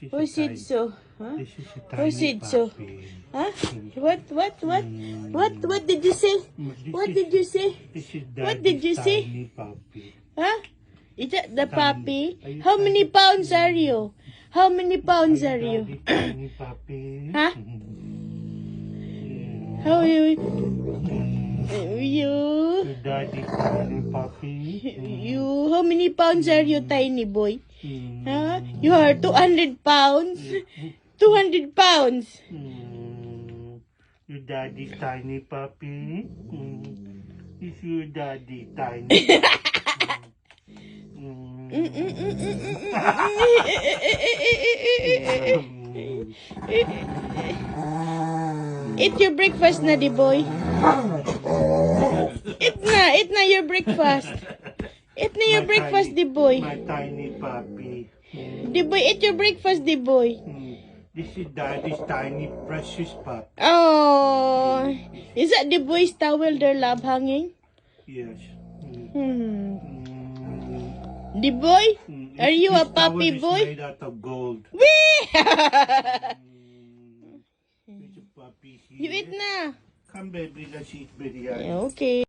is Who a said tiny, so? Huh? this is a Who tiny said so? puppy. Huh? What did you say? What did you say? This is What did you daddy's say? tiny puppy. Huh? Is that the Tiny. puppy? Are you How many tiny? pounds are you? How many pounds are you? Daddy's tiny puppy. Huh? Yeah. How you? Your daddy's tiny puppy. You? How many pounds are you, tiny boy? Mm. Huh? You are 200 pounds. 200 pounds. Your daddy's tiny puppy. Is your daddy tiny? Eat your breakfast na, di boy. Eat na your breakfast. Eat na your breakfast, di boy. My tiny puppy. Di boy, eat your breakfast, di boy. This is daddy's tiny precious pup. Oh, is that the boy's towel their love hanging? Yes. The boy? Are you a This puppy towel boy? is made out of gold. Wee! There's a puppy You here. eat na. Come baby, let's eat biryani. Okay.